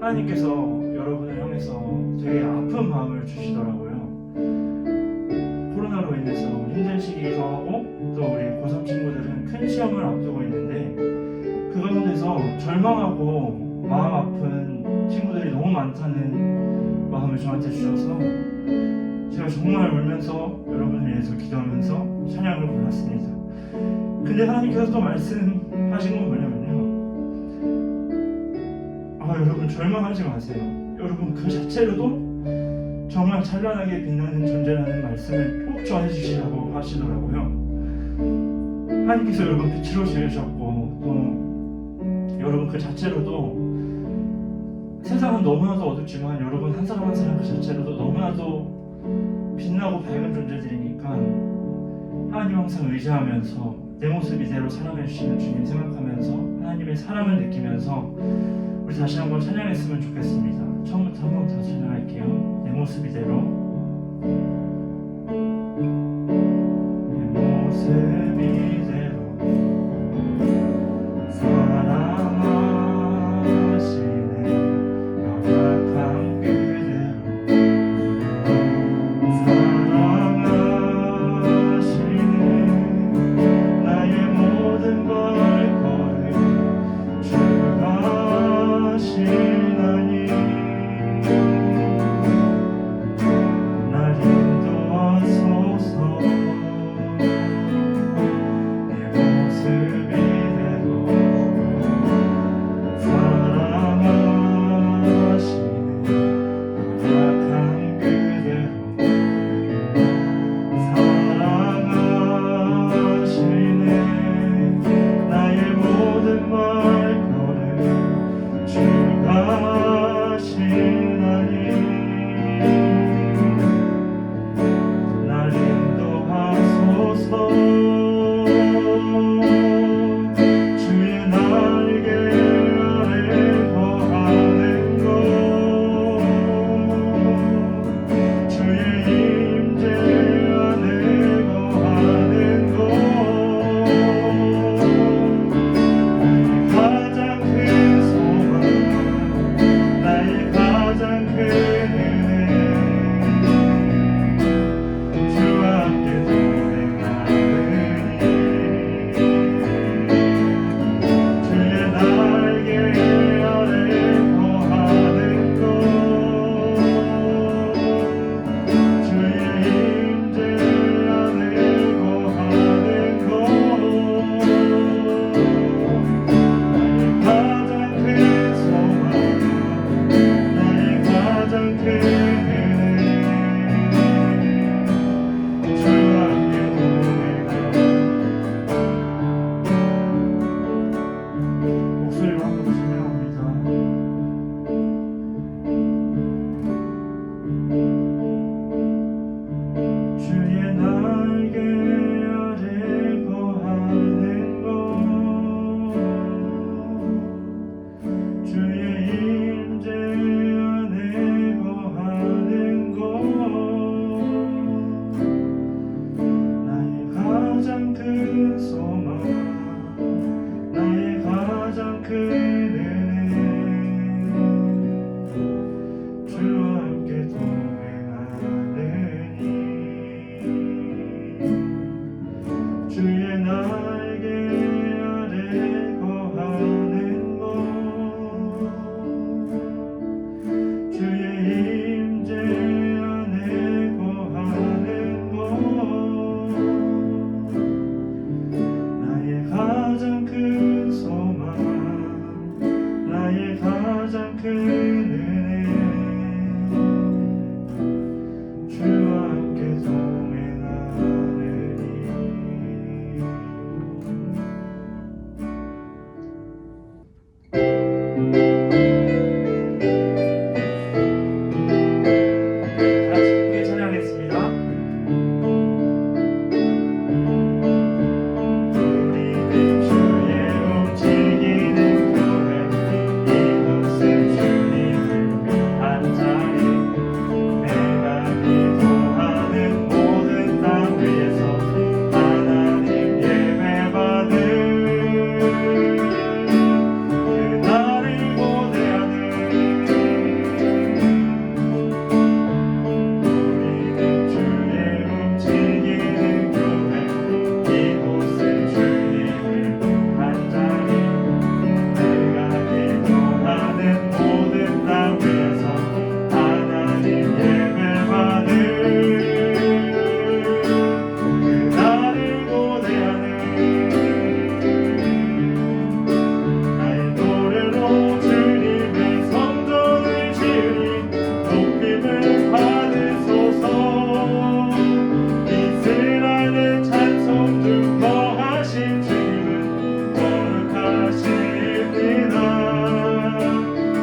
하나님께서 여러분을 향해서 되게 아픈 마음을 주시더라고요. 코로나로 인해서 힘든 시기이기도 하고, 또 우리 고3 친구들은 큰 시험을 앞두고 있는데 그 가운데서 절망하고 마음 아픈 친구들이 너무 많다는 마음을 저한테 주셔서 제가 정말 울면서 여러분을 위해서 기도하면서 찬양을 불렀습니다. 근데 하나님께서 또 말씀하신 건 뭐냐면요, 여러분 절망하지 마세요. 여러분 그 자체로도 정말 찬란하게 빛나는 존재라는 말씀을 꼭 전해주시라고 하시더라고요. 하나님께서 여러분 빛으로 지으셨고, 또 여러분 그 자체로도 세상은 너무나도 어둡지만 여러분 한 사람 한 사람 그 자체로도 너무나도 빛나고 밝은 존재들이니까 하나님 항상 의지하면서 내 모습 이대로 사랑해주시는 주님 생각하면서 하나님의 사랑을 느끼면서 우리 다시 한번 찬양했으면 좋겠습니다. 처음부터 한 번 더 찬양할게요. 내 모습 이대로. 내 모습 이대로 사랑하시네. 연약한 그대로 사랑하시네. 나의 모든 발걸음 주가 하시나니 날 인도하소서. 은혜 주와 함께 동행하느니 같이 함께 찬양하겠습니다. 우리는 주의 움직이는 교회 이곳은 주님을 위한 자리 내가 기도하는 모든 땅 위에서 하나님 예배받을 그날을 고대하는 우리는 주의 움직이는 교회 이곳은 주님을 위한 자리 내가 기도하는 모든 땅 위에서 하나님 예배받을 그날을 고대하는 나의 노래로 주님의 성전을 지으니 높임을 받으소서 이스라엘의 찬송 중 거하신 주님은 거룩하십니다.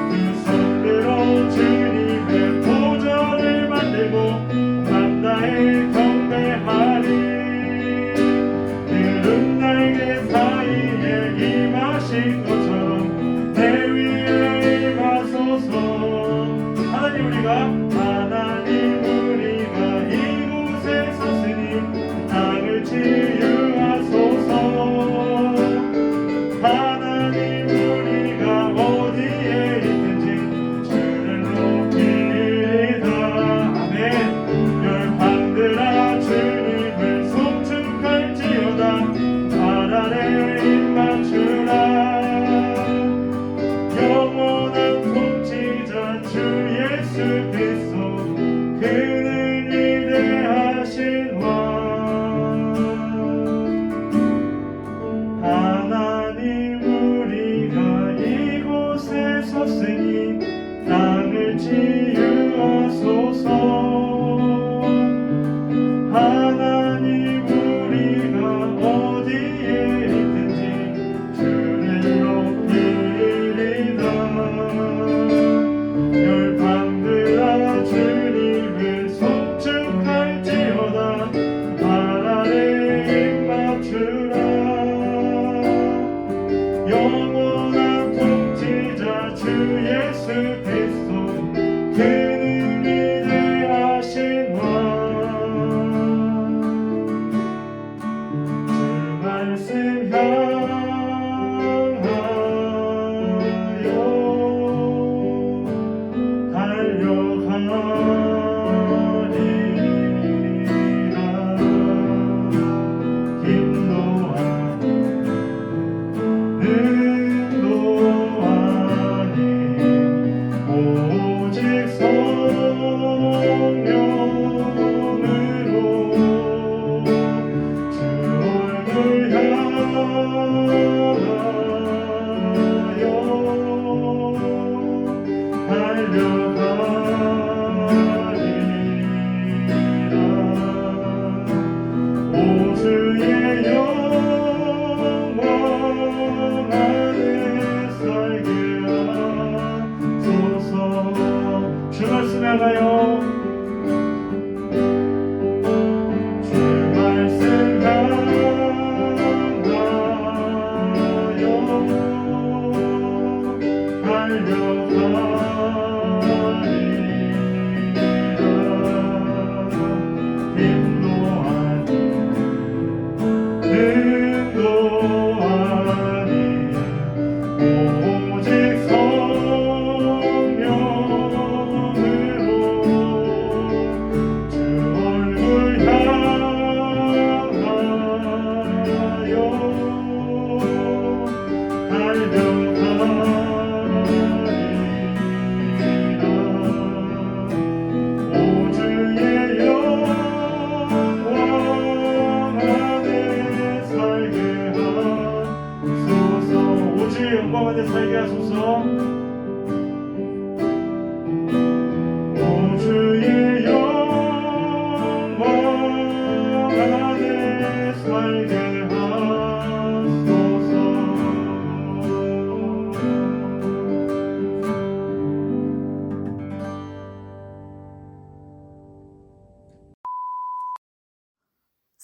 두 손들어 주님의 보좌를 만들고 남다해 경배하리 그름 날개 사이에 임하신 것처럼 내 위에 임하소서 하나님 우리가 이곳에 섰으니 땅을 치유하소서 하나님 우리가 어디에 있든지 주를 높이리이다 아멘 열방들아 주님을 송축할지어다 발 아래 입 맞추라 영원한 통치자 주 예수 그리스도 그는 위대하신 왕 하나님 우리가 이곳에 섰으니 땅을 치유하소서 하나님 우리가 어디에 있든지 주를 높이리이다 열방들아 주님을 송축할지어다 발 아래 입 맞추라 영원한 통치자 주 예수 그리스도 그는 위대하신 왕 주 말씀 향하여 달려가리라 힘도 능도 아닌 오직 성령으로 주 얼굴 향하여 달려가리라 오 주의 영광 안에 살게 하소서 주 말씀 향하여 주 말씀 향하여 달려가리라 힘도 아닌 능도 아닌 오직 성령으로 주 얼굴 향하여 달려가리라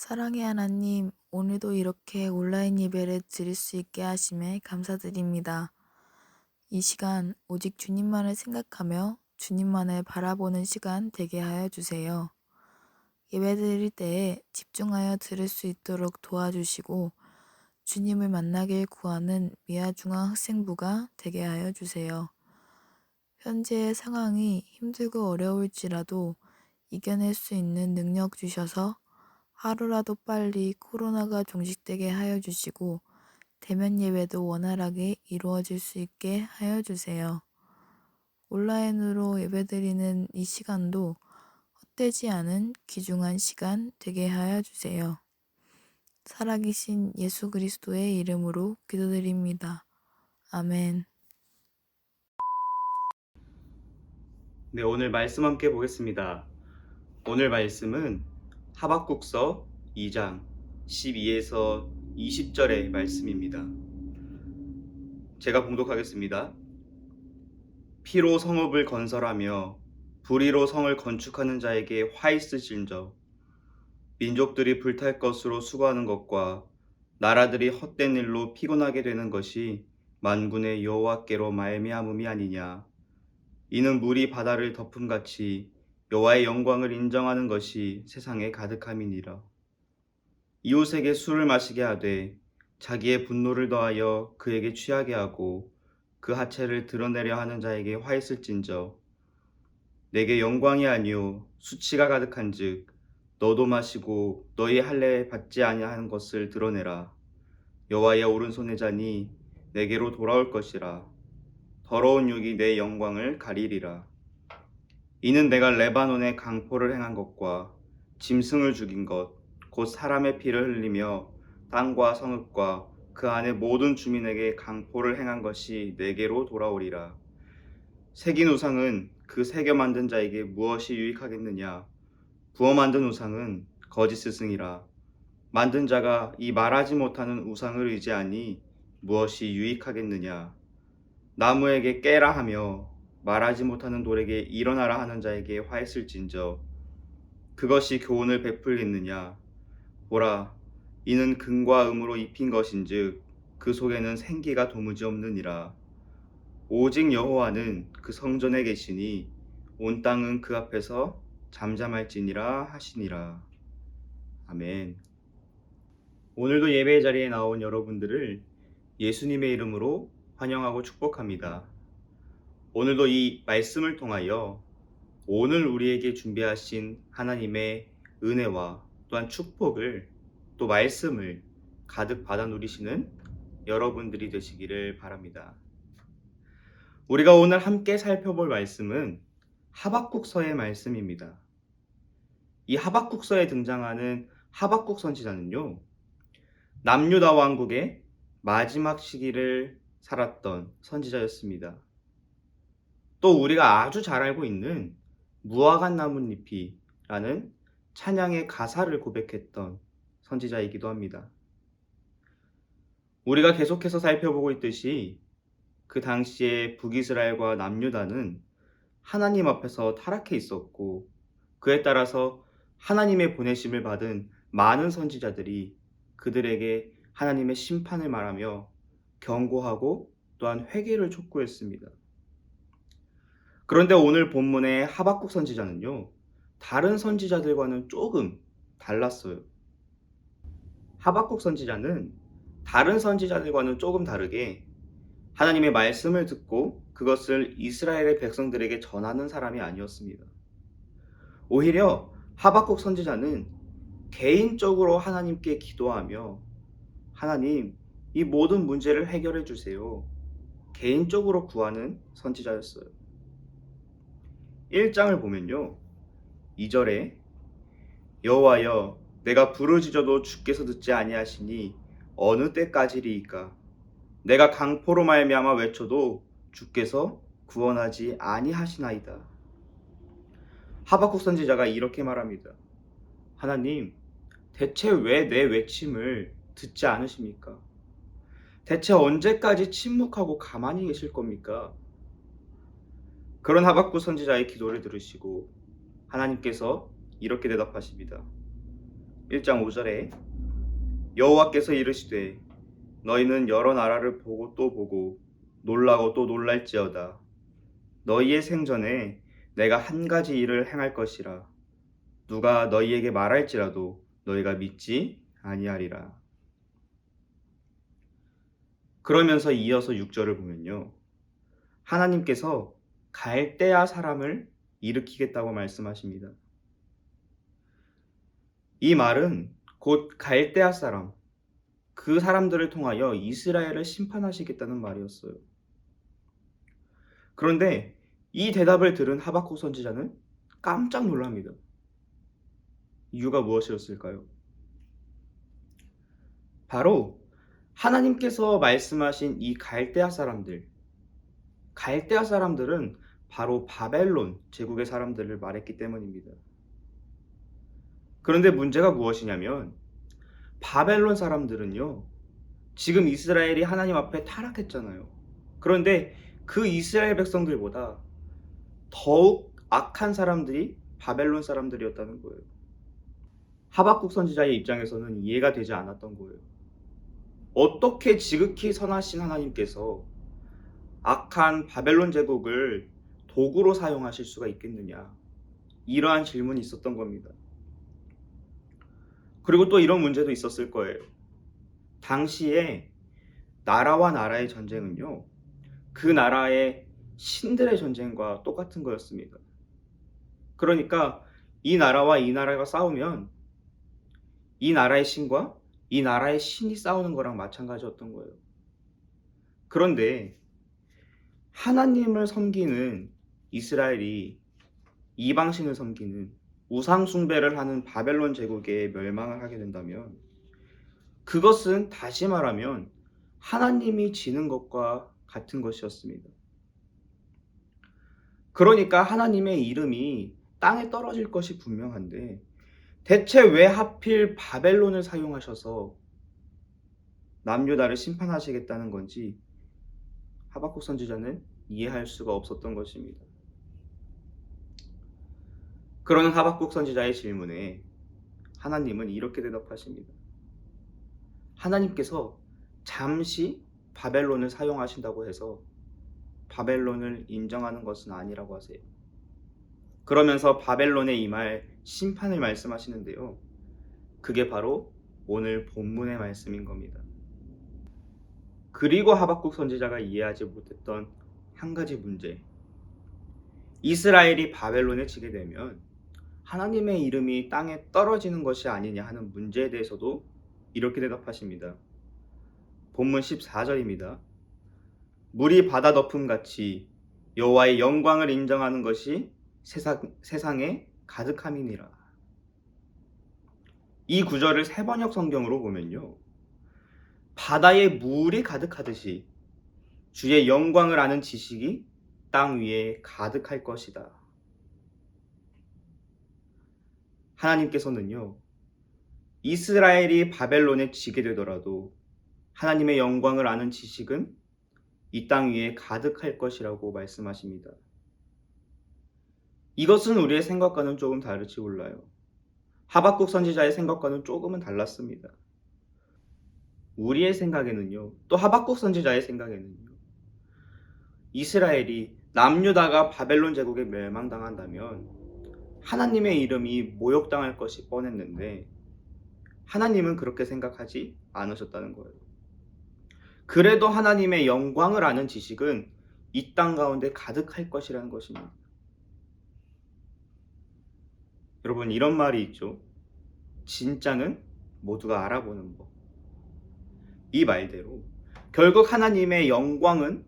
사랑의 하나님, 오늘도 이렇게 온라인 예배를 드릴 수 있게 하심에 감사드립니다. 이 시간 오직 주님만을 생각하며 주님만을 바라보는 시간 되게 하여 주세요. 예배 드릴 때에 집중하여 들을 수 있도록 도와주시고 주님을 만나길 구하는 미아중앙학생부가 되게 하여 주세요. 현재의 상황이 힘들고 어려울지라도 이겨낼 수 있는 능력 주셔서 하루라도 빨리 코로나가 종식되게 하여 주시고 대면 예배도 원활하게 이루어질 수 있게 하여 주세요. 온라인으로 예배드리는 이 시간도 헛되지 않은 귀중한 시간 되게 하여 주세요. 살아계신 예수 그리스도의 이름으로 기도드립니다. 아멘. 네, 오늘 말씀 함께 보겠습니다. 오늘 말씀은 하박국서 2장 12에서 20절의 말씀입니다. 제가 봉독하겠습니다. 피로 성읍을 건설하며 불의로 성을 건축하는 자에게 화 있으실저 민족들이 불탈 것으로 수고하는 것과 나라들이 헛된 일로 피곤하게 되는 것이 만군의 여호와께로 말미암음이 아니냐. 이는 물이 바다를 덮음같이 여호와의 영광을 인정하는 것이 세상에 가득함이니라. 이웃에게 술을 마시게 하되 자기의 분노를 더하여 그에게 취하게 하고 그 하체를 드러내려 하는 자에게 화 있을진저 내게 영광이 아니요 수치가 가득한즉 너도 마시고 너희 할례 받지 아니하는 것을 드러내라. 여호와의 오른손의 잔이 내게로 돌아올 것이라. 더러운 육이 내 영광을 가리리라. 이는 내가 레바논에 강포를 행한 것과 짐승을 죽인 것, 곧 사람의 피를 흘리며 땅과 성읍과 그 안의 모든 주민에게 강포를 행한 것이 내게로 돌아오리라. 새긴 우상은 그 새겨 만든 자에게 무엇이 유익하겠느냐? 부어 만든 우상은 거짓 스승이라. 만든 자가 이 말하지 못하는 우상을 의지하니 무엇이 유익하겠느냐? 나무에게 깨라 하며 말하지 못하는 돌에게 일어나라 하는 자에게 화했을진저 그것이 교훈을 베풀겠느냐. 보라, 이는 금과 음으로 입힌 것인즉 그 속에는 생기가 도무지 없느니라. 오직 여호와는 그 성전에 계시니 온 땅은 그 앞에서 잠잠할지니라 하시니라. 아멘. 오늘도 예배 자리에 나온 여러분들을 예수님의 이름으로 환영하고 축복합니다. 오늘도 이 말씀을 통하여 오늘 우리에게 준비하신 하나님의 은혜와 또한 축복을 또 말씀을 가득 받아 누리시는 여러분들이 되시기를 바랍니다. 우리가 오늘 함께 살펴볼 말씀은 하박국서의 말씀입니다. 이 하박국서에 등장하는 하박국 선지자는요, 남유다 왕국의 마지막 시기를 살았던 선지자였습니다. 또 우리가 아주 잘 알고 있는 무화과 나뭇잎이라는 찬양의 가사를 고백했던 선지자이기도 합니다. 우리가 계속해서 살펴보고 있듯이 그 당시에 북이스라엘과 남유다는 하나님 앞에서 타락해 있었고 그에 따라서 하나님의 보내심을 받은 많은 선지자들이 그들에게 하나님의 심판을 말하며 경고하고 또한 회개를 촉구했습니다. 그런데 오늘 본문의 하박국 선지자는요, 다른 선지자들과는 조금 달랐어요. 하박국 선지자는 다른 선지자들과는 조금 다르게 하나님의 말씀을 듣고 그것을 이스라엘의 백성들에게 전하는 사람이 아니었습니다. 오히려 하박국 선지자는 개인적으로 하나님께 기도하며 하나님, 이 모든 문제를 해결해 주세요. 개인적으로 구하는 선지자였어요. 1장을 보면요, 2절에 여호와여 내가 부르짖어도 주께서 듣지 아니하시니 어느 때까지리이까 내가 강포로 말미암아 외쳐도 주께서 구원하지 아니하시나이다. 하박국 선지자가 이렇게 말합니다. 하나님, 대체 왜 내 외침을 듣지 않으십니까? 대체 언제까지 침묵하고 가만히 계실 겁니까? 그런 하박국 선지자의 기도를 들으시고 하나님께서 이렇게 대답하십니다. 1장 5절에 여호와께서 이르시되 너희는 여러 나라를 보고 또 보고 놀라고 또 놀랄지어다. 너희의 생전에 내가 한 가지 일을 행할 것이라. 누가 너희에게 말할지라도 너희가 믿지 아니하리라. 그러면서 이어서 6절을 보면요. 하나님께서 갈대아 사람을 일으키겠다고 말씀하십니다. 이 말은 곧 갈대아 사람, 그 사람들을 통하여 이스라엘을 심판하시겠다는 말이었어요. 그런데 이 대답을 들은 하박국 선지자는 깜짝 놀랍니다. 이유가 무엇이었을까요? 바로 하나님께서 말씀하신 이 갈대아 사람들은 바로 바벨론 제국의 사람들을 말했기 때문입니다. 그런데 문제가 무엇이냐면 바벨론 사람들은요, 지금 이스라엘이 하나님 앞에 타락했잖아요. 그런데 그 이스라엘 백성들보다 더욱 악한 사람들이 바벨론 사람들이었다는 거예요. 하박국 선지자의 입장에서는 이해가 되지 않았던 거예요. 어떻게 지극히 선하신 하나님께서 악한 바벨론 제국을 도구로 사용하실 수가 있겠느냐, 이러한 질문이 있었던 겁니다. 그리고 또 이런 문제도 있었을 거예요. 당시에 나라와 나라의 전쟁은요, 그 나라의 신들의 전쟁과 똑같은 거였습니다. 그러니까 이 나라와 이 나라가 싸우면 이 나라의 신과 이 나라의 신이 싸우는 거랑 마찬가지였던 거예요. 그런데 하나님을 섬기는 이스라엘이 이방신을 섬기는 우상 숭배를 하는 바벨론 제국에 멸망을 하게 된다면 그것은 다시 말하면 하나님이 지는 것과 같은 것이었습니다. 그러니까 하나님의 이름이 땅에 떨어질 것이 분명한데 대체 왜 하필 바벨론을 사용하셔서 남유다를 심판하시겠다는 건지 하박국 선지자는 이해할 수가 없었던 것입니다. 그러는 하박국 선지자의 질문에 하나님은 이렇게 대답하십니다. 하나님께서 잠시 바벨론을 사용하신다고 해서 바벨론을 인정하는 것은 아니라고 하세요. 그러면서 바벨론에 임할 심판을 말씀하시는데요. 그게 바로 오늘 본문의 말씀인 겁니다. 그리고 하박국 선지자가 이해하지 못했던 한 가지 문제. 이스라엘이 바벨론에 지게 되면 하나님의 이름이 땅에 떨어지는 것이 아니냐 하는 문제에 대해서도 이렇게 대답하십니다. 본문 14절입니다. 물이 바다 덮음같이 여호와의 영광을 인정하는 것이 세상에 가득함이니라. 이 구절을 세번역 성경으로 보면요, 바다에 물이 가득하듯이 주의 영광을 아는 지식이 땅 위에 가득할 것이다. 하나님께서는요, 이스라엘이 바벨론에 지게 되더라도 하나님의 영광을 아는 지식은 이 땅 위에 가득할 것이라고 말씀하십니다. 이것은 우리의 생각과는 조금 다를지 몰라요. 하박국 선지자의 생각과는 조금은 달랐습니다. 우리의 생각에는요, 또 하박국 선지자의 생각에는요, 이스라엘이 남유다가 바벨론 제국에 멸망당한다면 하나님의 이름이 모욕당할 것이 뻔했는데 하나님은 그렇게 생각하지 않으셨다는 거예요. 그래도 하나님의 영광을 아는 지식은 이 땅 가운데 가득할 것이라는 것입니다. 여러분, 이런 말이 있죠. 진짜는 모두가 알아보는 법. 이 말대로 결국 하나님의 영광은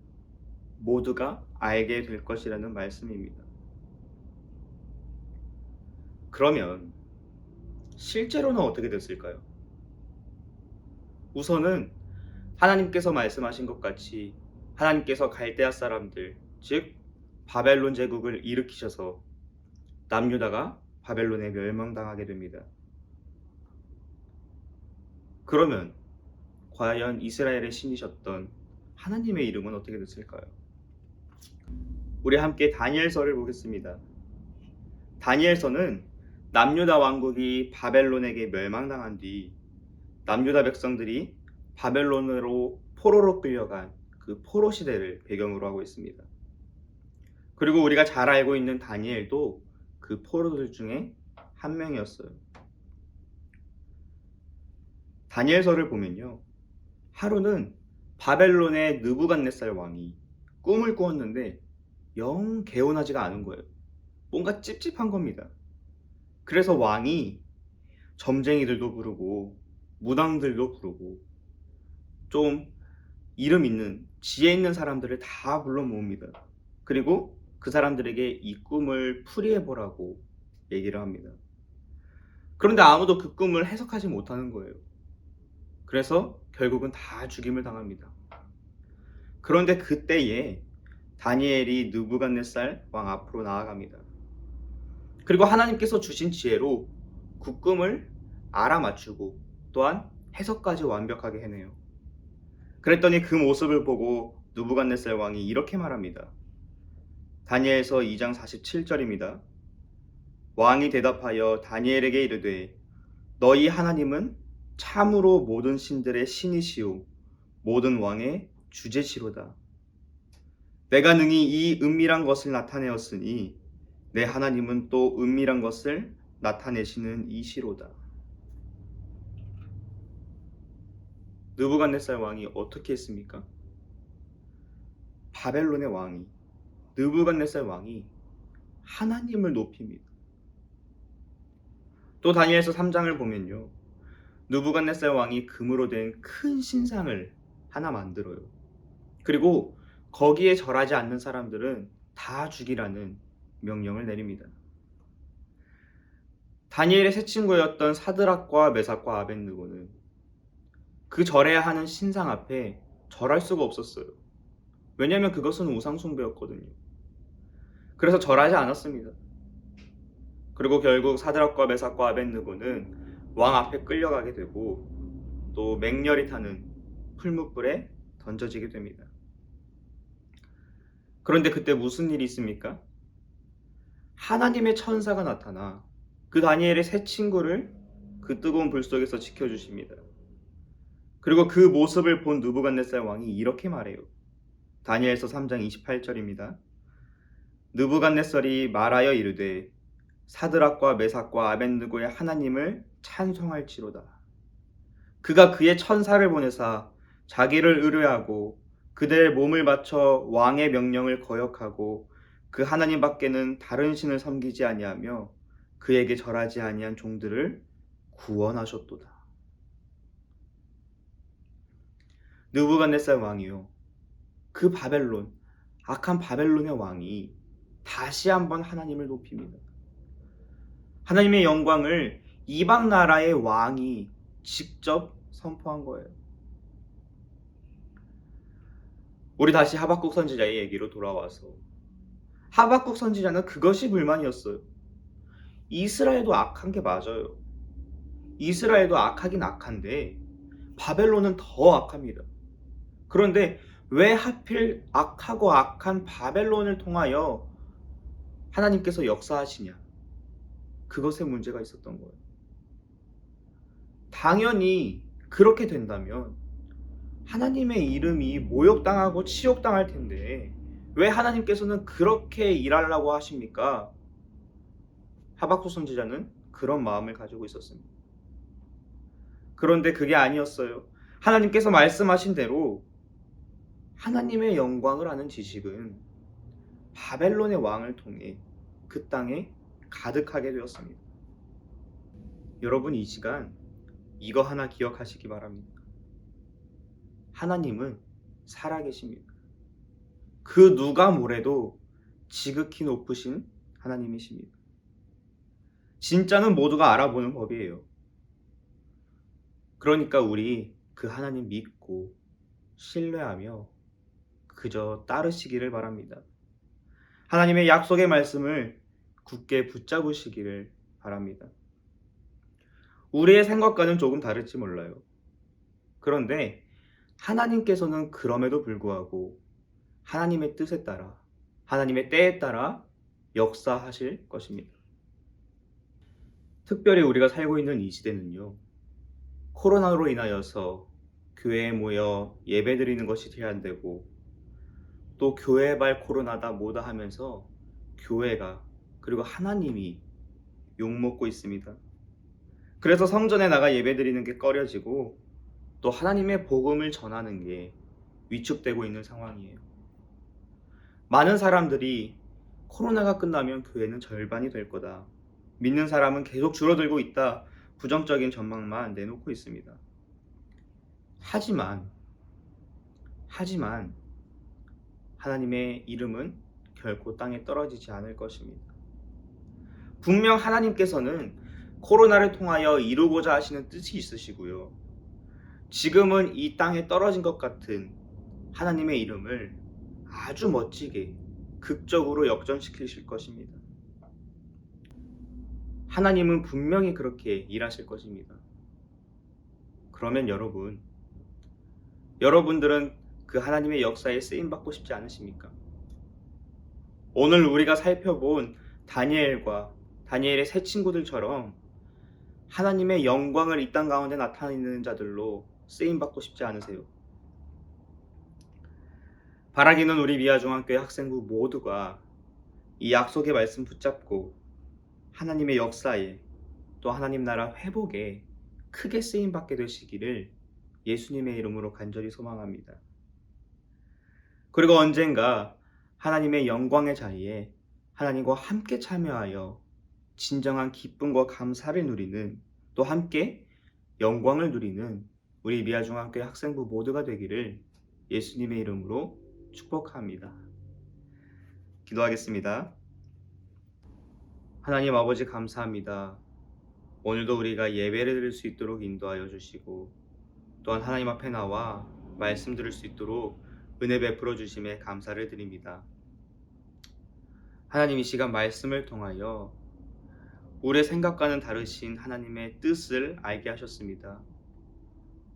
모두가 알게 될 것이라는 말씀입니다. 그러면 실제로는 어떻게 됐을까요? 우선은 하나님께서 말씀하신 것 같이 하나님께서 갈대아 사람들, 즉 바벨론 제국을 일으키셔서 남유다가 바벨론에 멸망당하게 됩니다. 그러면 과연 이스라엘의 신이셨던 하나님의 이름은 어떻게 됐을까요? 우리 함께 다니엘서를 보겠습니다. 다니엘서는 남유다 왕국이 바벨론에게 멸망당한 뒤 남유다 백성들이 바벨론으로 포로로 끌려간 그 포로 시대를 배경으로 하고 있습니다. 그리고 우리가 잘 알고 있는 다니엘도 그 포로들 중에 한 명이었어요. 다니엘서를 보면요, 하루는 바벨론의 느부갓네살 왕이 꿈을 꾸었는데 영 개운하지가 않은 거예요. 뭔가 찝찝한 겁니다. 그래서 왕이 점쟁이들도 부르고 무당들도 부르고 좀 이름 있는 지혜 있는 사람들을 다 불러 모읍니다. 그리고 그 사람들에게 이 꿈을 풀이해 보라고 얘기를 합니다. 그런데 아무도 그 꿈을 해석하지 못하는 거예요. 그래서 결국은 다 죽임을 당합니다. 그런데 그때에 다니엘이 느부갓네살 왕 앞으로 나아갑니다. 그리고 하나님께서 주신 지혜로 그 꿈을 알아맞추고 또한 해석까지 완벽하게 해내요. 그랬더니 그 모습을 보고 느부갓네살 왕이 이렇게 말합니다. 다니엘서 2장 47절입니다. 왕이 대답하여 다니엘에게 이르되 너희 하나님은 참으로 모든 신들의 신이시오 모든 왕의 주제시로다. 내가 능히 이 은밀한 것을 나타내었으니 내 하나님은 또 은밀한 것을 나타내시는 이시로다. 느부갓네살 왕이 어떻게 했습니까? 바벨론의 왕이, 느부갓네살 왕이 하나님을 높입니다. 또 다니엘서 3장을 보면요, 느부갓네살 왕이 금으로 된 큰 신상을 하나 만들어요. 그리고 거기에 절하지 않는 사람들은 다 죽이라는 명령을 내립니다. 다니엘의 세 친구였던 사드락과 메삭과 아벳느고는 그 절해야 하는 신상 앞에 절할 수가 없었어요. 왜냐하면 그것은 우상숭배였거든요. 그래서 절하지 않았습니다. 그리고 결국 사드락과 메삭과 아벳느고는 왕 앞에 끌려가게 되고 또 맹렬히 타는 풀무불에 던져지게 됩니다. 그런데 그때 무슨 일이 있습니까? 하나님의 천사가 나타나 그 다니엘의 세 친구를 그 뜨거운 불 속에서 지켜주십니다. 그리고 그 모습을 본 느부갓네살 왕이 이렇게 말해요. 다니엘서 3장 28절입니다. 느부갓네살이 말하여 이르되 사드락과 메삭과 아벳느고의 하나님을 찬송할지로다. 그가 그의 천사를 보내사 자기를 의뢰하고 그들의 몸을 바쳐 왕의 명령을 거역하고 그 하나님 밖에는 다른 신을 섬기지 아니하며 그에게 절하지 아니한 종들을 구원하셨도다. 느부갓네살 왕이요, 그 바벨론, 악한 바벨론의 왕이 다시 한번 하나님을 높입니다. 하나님의 영광을 이방 나라의 왕이 직접 선포한 거예요. 우리 다시 하박국 선지자의 얘기로 돌아와서 하박국 선지자는 그것이 불만이었어요. 이스라엘도 악한 게 맞아요. 이스라엘도 악하긴 악한데 바벨론은 더 악합니다. 그런데 왜 하필 악하고 악한 바벨론을 통하여 하나님께서 역사하시냐? 그것에 문제가 있었던 거예요. 당연히 그렇게 된다면 하나님의 이름이 모욕당하고 치욕당할 텐데 왜 하나님께서는 그렇게 일하려고 하십니까? 하박국 선지자는 그런 마음을 가지고 있었습니다. 그런데 그게 아니었어요. 하나님께서 말씀하신 대로 하나님의 영광을 아는 지식은 바벨론의 왕을 통해 그 땅에 가득하게 되었습니다. 여러분, 이 시간 이거 하나 기억하시기 바랍니다. 하나님은 살아계십니다. 그 누가 뭐래도 지극히 높으신 하나님이십니다. 진짜는 모두가 알아보는 법이에요. 그러니까 우리 그 하나님 믿고 신뢰하며 그저 따르시기를 바랍니다. 하나님의 약속의 말씀을 굳게 붙잡으시기를 바랍니다. 우리의 생각과는 조금 다를지 몰라요. 그런데 하나님께서는 그럼에도 불구하고 하나님의 뜻에 따라, 하나님의 때에 따라 역사하실 것입니다. 특별히 우리가 살고 있는 이 시대는요, 코로나로 인하여서 교회에 모여 예배드리는 것이 제한되고, 또 교회발 코로나다 뭐다 하면서 교회가, 그리고 하나님이 욕먹고 있습니다. 그래서 성전에 나가 예배드리는 게 꺼려지고, 또 하나님의 복음을 전하는 게 위축되고 있는 상황이에요. 많은 사람들이 코로나가 끝나면 교회는 절반이 될 거다, 믿는 사람은 계속 줄어들고 있다, 부정적인 전망만 내놓고 있습니다. 하지만 하나님의 이름은 결코 땅에 떨어지지 않을 것입니다. 분명 하나님께서는 코로나를 통하여 이루고자 하시는 뜻이 있으시고요, 지금은 이 땅에 떨어진 것 같은 하나님의 이름을 아주 멋지게 극적으로 역전시키실 것입니다. 하나님은 분명히 그렇게 일하실 것입니다. 그러면 여러분들은 그 하나님의 역사에 쓰임받고 싶지 않으십니까? 오늘 우리가 살펴본 다니엘의 세 친구들처럼 하나님의 영광을 이 땅 가운데 나타내는 자들로 쓰임받고 싶지 않으세요? 바라기는 우리 미아중앙교회 학생부 모두가 이 약속의 말씀 붙잡고 하나님의 역사에, 또 하나님 나라 회복에 크게 쓰임받게 되시기를 예수님의 이름으로 간절히 소망합니다. 그리고 언젠가 하나님의 영광의 자리에 하나님과 함께 참여하여 진정한 기쁨과 감사를 누리는, 또 함께 영광을 누리는 우리 미아중앙교회 학생부 모두가 되기를 예수님의 이름으로 축복합니다. 기도하겠습니다. 하나님 아버지, 감사합니다. 오늘도 우리가 예배를 드릴 수 있도록 인도하여 주시고, 또한 하나님 앞에 나와 말씀 들을 수 있도록 은혜 베풀어 주심에 감사를 드립니다. 하나님, 이 시간 말씀을 통하여 우리의 생각과는 다르신 하나님의 뜻을 알게 하셨습니다.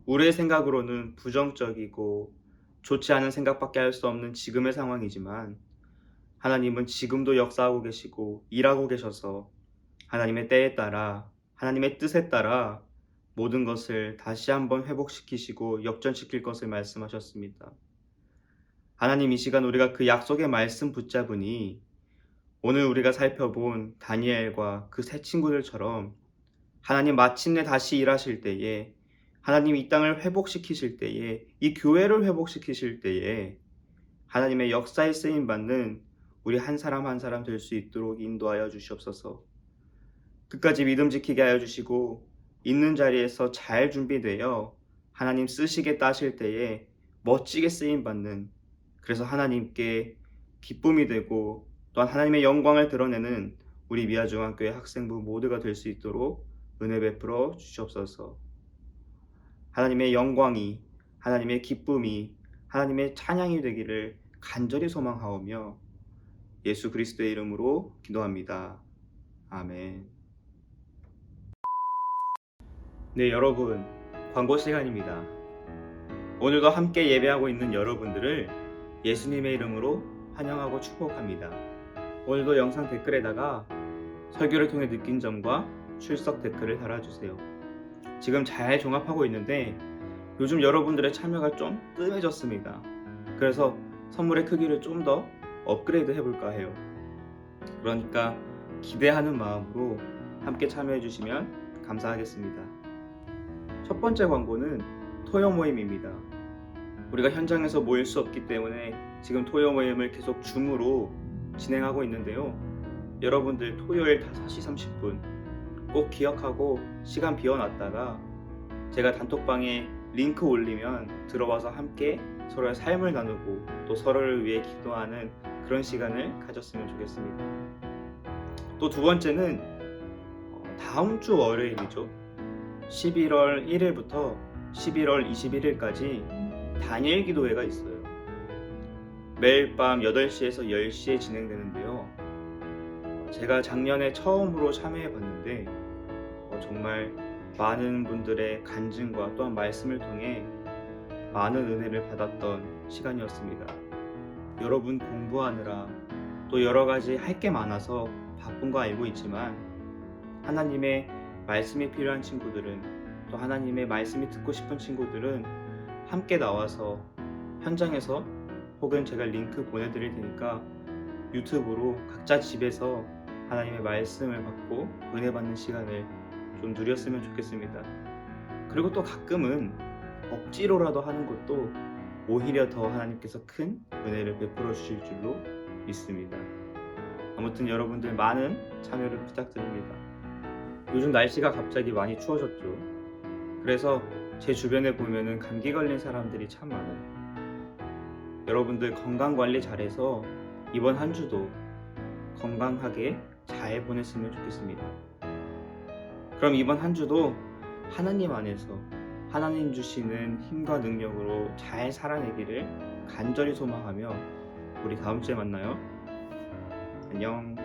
우리의 생각으로는 부정적이고 좋지 않은 생각밖에 할 수 없는 지금의 상황이지만, 하나님은 지금도 역사하고 계시고 일하고 계셔서 하나님의 때에 따라, 하나님의 뜻에 따라 모든 것을 다시 한번 회복시키시고 역전시킬 것을 말씀하셨습니다. 하나님, 이 시간 우리가 그 약속의 말씀 붙잡으니 오늘 우리가 살펴본 다니엘과 그 세 친구들처럼 하나님 마침내 다시 일하실 때에, 하나님 이 땅을 회복시키실 때에, 이 교회를 회복시키실 때에 하나님의 역사에 쓰임받는 우리 한 사람 한 사람 될 수 있도록 인도하여 주시옵소서. 끝까지 믿음 지키게 하여 주시고, 있는 자리에서 잘 준비되어 하나님 쓰시겠다 하실 때에 멋지게 쓰임받는, 그래서 하나님께 기쁨이 되고 또한 하나님의 영광을 드러내는 우리 미아중앙교회 학생부 모두가 될 수 있도록 은혜 베풀어 주시옵소서. 하나님의 영광이, 하나님의 기쁨이, 하나님의 찬양이 되기를 간절히 소망하오며 예수 그리스도의 이름으로 기도합니다. 아멘. 네, 여러분, 광고 시간입니다. 오늘도 함께 예배하고 있는 여러분들을 예수님의 이름으로 환영하고 축복합니다. 오늘도 영상 댓글에다가 설교를 통해 느낀 점과 출석 댓글을 달아주세요. 지금 잘 종합하고 있는데 요즘 여러분들의 참여가 좀 뜸해졌습니다. 그래서 선물의 크기를 좀 더 업그레이드 해볼까 해요. 그러니까 기대하는 마음으로 함께 참여해 주시면 감사하겠습니다. 첫 번째 광고는 토요 모임입니다. 우리가 현장에서 모일 수 없기 때문에 지금 토요 모임을 계속 줌으로 진행하고 있는데요. 여러분들 토요일 5시 30분 꼭 기억하고 시간 비워놨다가 제가 단톡방에 링크 올리면 들어와서 함께 서로의 삶을 나누고 또 서로를 위해 기도하는 그런 시간을 가졌으면 좋겠습니다. 또 두 번째는 다음 주 월요일이죠. 11월 1일부터 11월 21일까지 다니엘 기도회가 있어요. 매일 밤 8시에서 10시에 진행되는데요. 제가 작년에 처음으로 참여해 봤는데 정말 많은 분들의 간증과 또한 말씀을 통해 많은 은혜를 받았던 시간이었습니다. 여러분 공부하느라 또 여러 가지 할 게 많아서 바쁜 거 알고 있지만 하나님의 말씀이 필요한 친구들은, 또 하나님의 말씀이 듣고 싶은 친구들은 함께 나와서 현장에서, 혹은 제가 링크 보내드릴 테니까 유튜브로 각자 집에서 하나님의 말씀을 받고 은혜 받는 시간을 좀 누렸으면 좋겠습니다. 그리고 또 가끔은 억지로라도 하는 것도 오히려 더 하나님께서 큰 은혜를 베풀어 주실 줄로 믿습니다. 아무튼 여러분들 많은 참여를 부탁드립니다. 요즘 날씨가 갑자기 많이 추워졌죠. 그래서 제 주변에 보면은 감기 걸린 사람들이 참 많아요. 여러분들 건강 관리 잘해서 이번 한 주도 건강하게 잘 보냈으면 좋겠습니다. 그럼 이번 한 주도 하나님 안에서 하나님 주시는 힘과 능력으로 잘 살아내기를 간절히 소망하며 우리 다음 주에 만나요. 안녕.